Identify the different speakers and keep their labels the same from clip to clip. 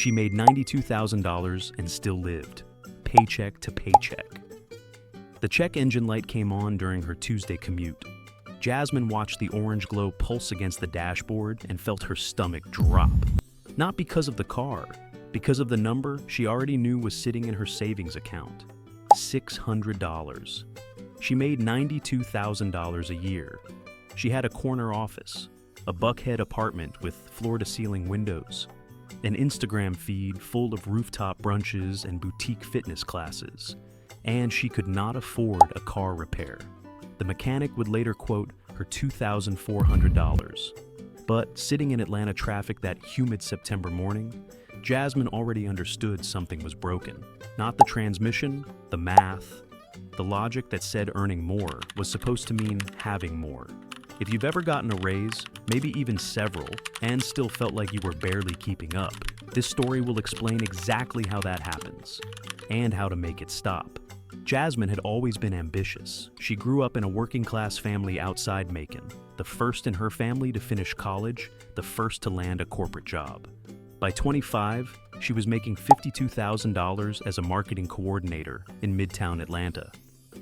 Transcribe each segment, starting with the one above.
Speaker 1: She made $92,000 and still lived, paycheck to paycheck. The check engine light came on during her Tuesday commute. Jasmine watched the orange glow pulse against the dashboard and felt her stomach drop. Not because of the car, because of the number she already knew was sitting in her savings account. $600. She made $92,000 a year. She had a corner office, a Buckhead apartment with floor-to-ceiling windows, an Instagram feed full of rooftop brunches and boutique fitness classes, and she could not afford a car repair. The mechanic would later quote her $2,400. But sitting in Atlanta traffic that humid September morning, Jasmine already understood something was broken. Not the transmission, the math, the logic that said earning more was supposed to mean having more. If you've ever gotten a raise, maybe even several, and still felt like you were barely keeping up, this story will explain exactly how that happens and how to make it stop. Jasmine had always been ambitious. She grew up in a working-class family outside Macon, the first in her family to finish college, the first to land a corporate job. By 25, she was making $52,000 as a marketing coordinator in Midtown Atlanta.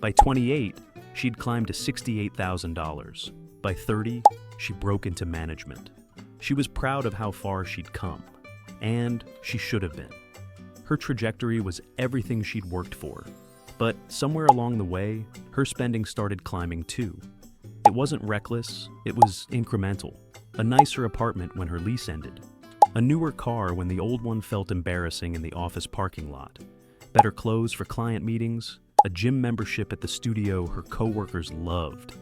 Speaker 1: By 28, she'd climbed to $68,000. By 30, she broke into management. She was proud of how far she'd come, and she should have been. Her trajectory was everything she'd worked for. But somewhere along the way, her spending started climbing too. It wasn't reckless, it was incremental. A nicer apartment when her lease ended. A newer car when the old one felt embarrassing in the office parking lot. Better clothes for client meetings. A gym membership at the studio her coworkers loved.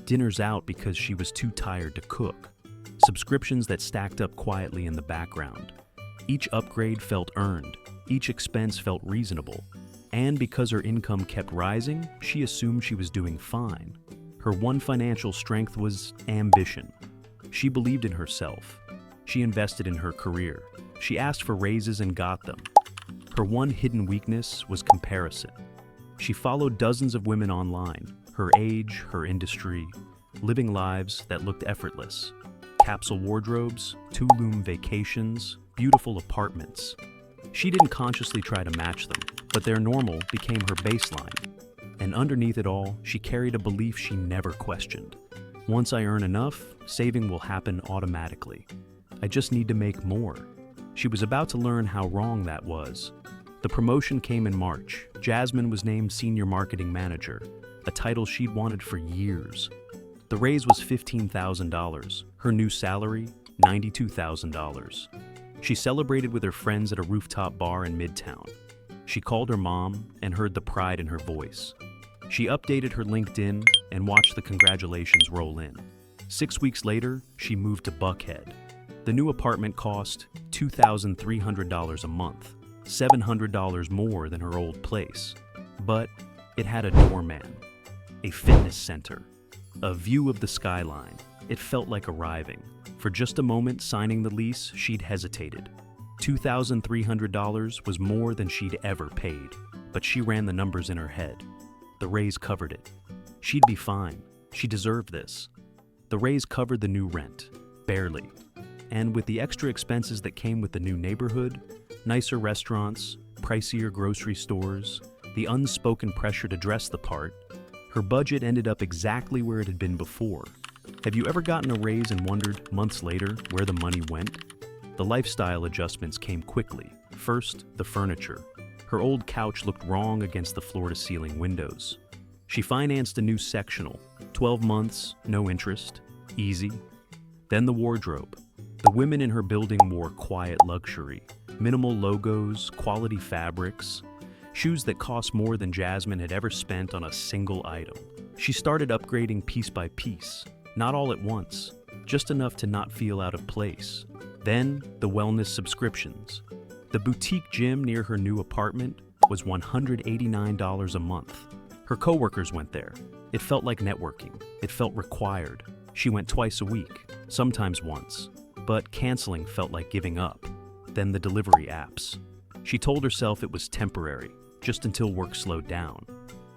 Speaker 1: Dinners out because she was too tired to cook. Subscriptions that stacked up quietly in the background. Each upgrade felt earned. Each expense felt reasonable. And because her income kept rising, she assumed she was doing fine. Her one financial strength was ambition. She believed in herself. She invested in her career. She asked for raises and got them. Her one hidden weakness was comparison. She followed dozens of women online, her age, her industry, living lives that looked effortless. Capsule wardrobes, Tulum vacations, beautiful apartments. She didn't consciously try to match them, but their normal became her baseline. And underneath it all, she carried a belief she never questioned. Once I earn enough, saving will happen automatically. I just need to make more. She was about to learn how wrong that was. The promotion came in March. Jasmine was named Senior Marketing Manager, a title she'd wanted for years. The raise was $15,000. Her new salary, $92,000. She celebrated with her friends at a rooftop bar in Midtown. She called her mom and heard the pride in her voice. She updated her LinkedIn and watched the congratulations roll in. 6 weeks later, she moved to Buckhead. The new apartment cost $2,300 a month, $700 more than her old place. But it had a doorman, a fitness center, a view of the skyline. It felt like arriving. For just a moment signing the lease, she'd hesitated. $2,300 was more than she'd ever paid, but she ran the numbers in her head. The raise covered it. She'd be fine. She deserved this. The raise covered the new rent, barely. And with the extra expenses that came with the new neighborhood, nicer restaurants, pricier grocery stores, the unspoken pressure to dress the part, her budget ended up exactly where it had been before. Have you ever gotten a raise and wondered, months later, where the money went? The lifestyle adjustments came quickly. First, the furniture. Her old couch looked wrong against the floor-to-ceiling windows. She financed a new sectional. 12 months, no interest, easy. Then the wardrobe. The women in her building wore quiet luxury. Minimal logos, quality fabrics. Shoes that cost more than Jasmine had ever spent on a single item. She started upgrading piece by piece. Not all at once, just enough to not feel out of place. Then, the wellness subscriptions. The boutique gym near her new apartment was $189 a month. Her coworkers went there. It felt like networking. It felt required. She went twice a week, sometimes once. But canceling felt like giving up. Then the delivery apps. She told herself it was temporary, just until work slowed down.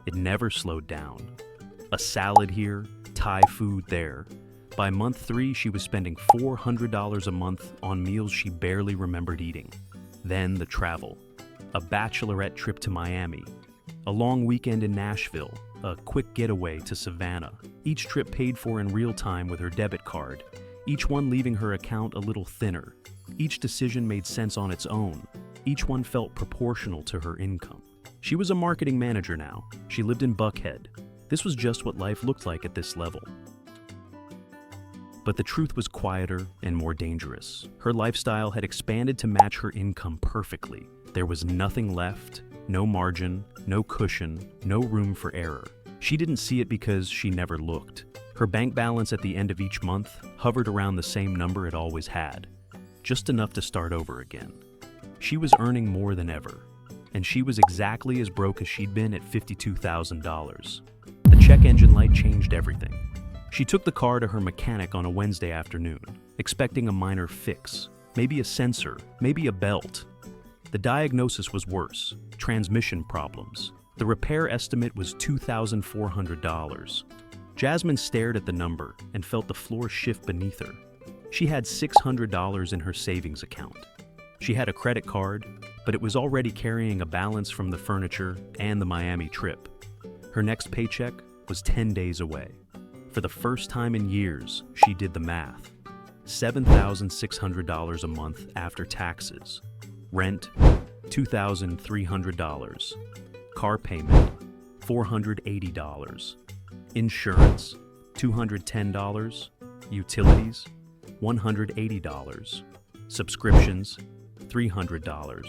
Speaker 1: It never slowed down. A salad here, Thai food there. By month 3, she was spending $400 a month on meals she barely remembered eating. Then the travel. A bachelorette trip to Miami, a long weekend in Nashville, a quick getaway to Savannah. Each trip paid for in real time with her debit card, each one leaving her account a little thinner. Each decision made sense on its own. Each one felt proportional to her income. She was a marketing manager now. She lived in Buckhead. This was just what life looked like at this level. But the truth was quieter and more dangerous. Her lifestyle had expanded to match her income perfectly. There was nothing left, no margin, no cushion, no room for error. She didn't see it because she never looked. Her bank balance at the end of each month hovered around the same number it always had, just enough to start over again. She was earning more than ever, and she was exactly as broke as she'd been at $52,000. The check engine light changed everything. She took the car to her mechanic on a Wednesday afternoon, expecting a minor fix, maybe a sensor, maybe a belt. The diagnosis was worse: transmission problems. The repair estimate was $2,400. Jasmine stared at the number and felt the floor shift beneath her. She had $600 in her savings account. She had a credit card, but it was already carrying a balance from the furniture and the Miami trip. Her next paycheck was 10 days away. For the first time in years, she did the math. $7,600 a month after taxes. Rent, $2,300. Car payment, $480. Insurance, $210. Utilities, $180. Subscriptions, $300.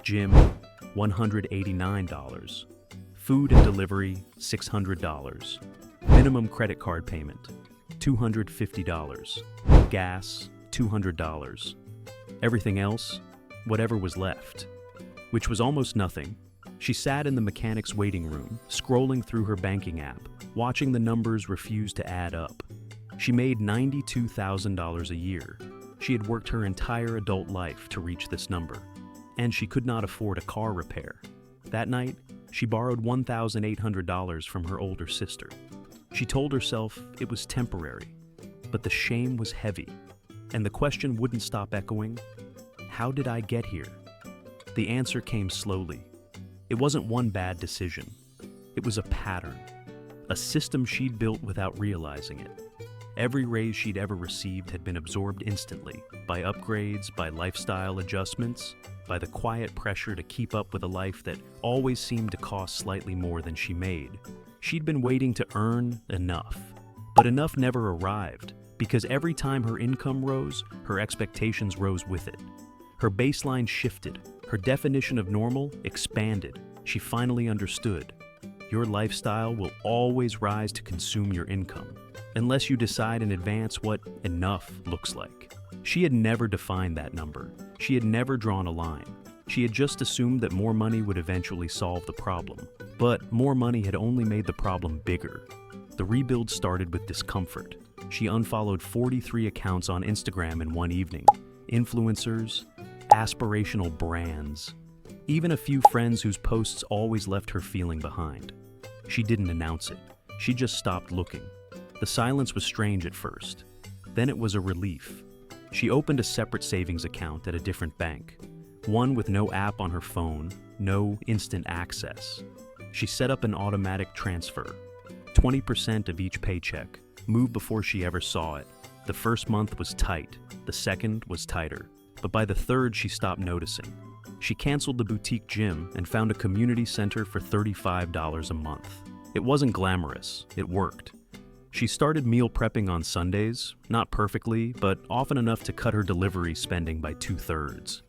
Speaker 1: Gym, $189. Food and delivery, $600. Minimum credit card payment, $250. Gas, $200. Everything else, whatever was left, which was almost nothing. She sat in the mechanic's waiting room, scrolling through her banking app, watching the numbers refuse to add up. She made $92,000 a year. She had worked her entire adult life to reach this number, and she could not afford a car repair. That night, she borrowed $1,800 from her older sister. She told herself it was temporary, but the shame was heavy, and the question wouldn't stop echoing: how did I get here? The answer came slowly. It wasn't one bad decision. It was a pattern, a system she'd built without realizing it. Every raise she'd ever received had been absorbed instantly, by upgrades, by lifestyle adjustments, by the quiet pressure to keep up with a life that always seemed to cost slightly more than she made. She'd been waiting to earn enough, but enough never arrived, because every time her income rose, her expectations rose with it. Her baseline shifted, her definition of normal expanded. She finally understood. Your lifestyle will always rise to consume your income, unless you decide in advance what enough looks like. She had never defined that number. She had never drawn a line. She had just assumed that more money would eventually solve the problem. But more money had only made the problem bigger. The rebuild started with discomfort. She unfollowed 43 accounts on Instagram in one evening. Influencers, aspirational brands, even a few friends whose posts always left her feeling behind. She didn't announce it. She just stopped looking. The silence was strange at first. Then it was a relief. She opened a separate savings account at a different bank, one with no app on her phone, no instant access. She set up an automatic transfer. 20% of each paycheck, moved before she ever saw it. The first month was tight, the second was tighter, but by the third she stopped noticing. She canceled the boutique gym and found a community center for $35 a month. It wasn't glamorous, it worked. She started meal prepping on Sundays, not perfectly, but often enough to cut her delivery spending by 2/3.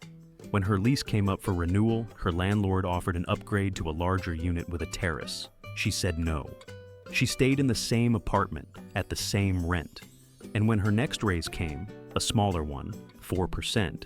Speaker 1: When her lease came up for renewal, her landlord offered an upgrade to a larger unit with a terrace. She said no. She stayed in the same apartment, at the same rent. And when her next raise came, a smaller one, 4%,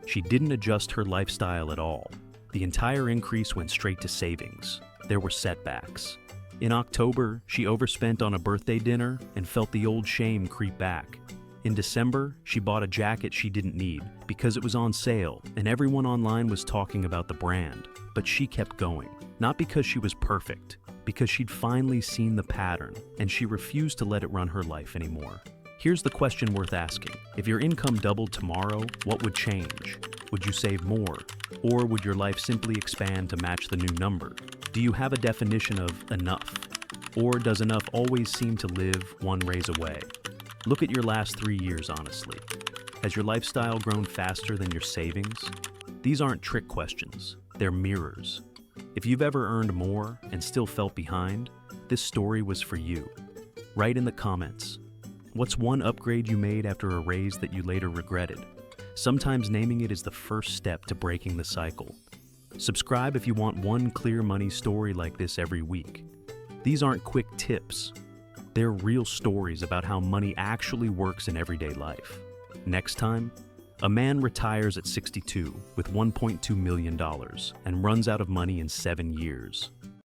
Speaker 1: she didn't adjust her lifestyle at all. The entire increase went straight to savings. There were setbacks. In October, she overspent on a birthday dinner and felt the old shame creep back. In December, she bought a jacket she didn't need because it was on sale and everyone online was talking about the brand. But she kept going, not because she was perfect, because she'd finally seen the pattern and she refused to let it run her life anymore. Here's the question worth asking. If your income doubled tomorrow, what would change? Would you save more? Or would your life simply expand to match the new number? Do you have a definition of enough? Or does enough always seem to live one raise away? Look at your last 3 years honestly. Has your lifestyle grown faster than your savings? These aren't trick questions, they're mirrors. If you've ever earned more and still felt behind, this story was for you. Write in the comments. What's one upgrade you made after a raise that you later regretted? Sometimes naming it is the first step to breaking the cycle. Subscribe if you want one clear money story like this every week. These aren't quick tips. They're real stories about how money actually works in everyday life. Next time, a man retires at 62 with $1.2 million and runs out of money in 7 years.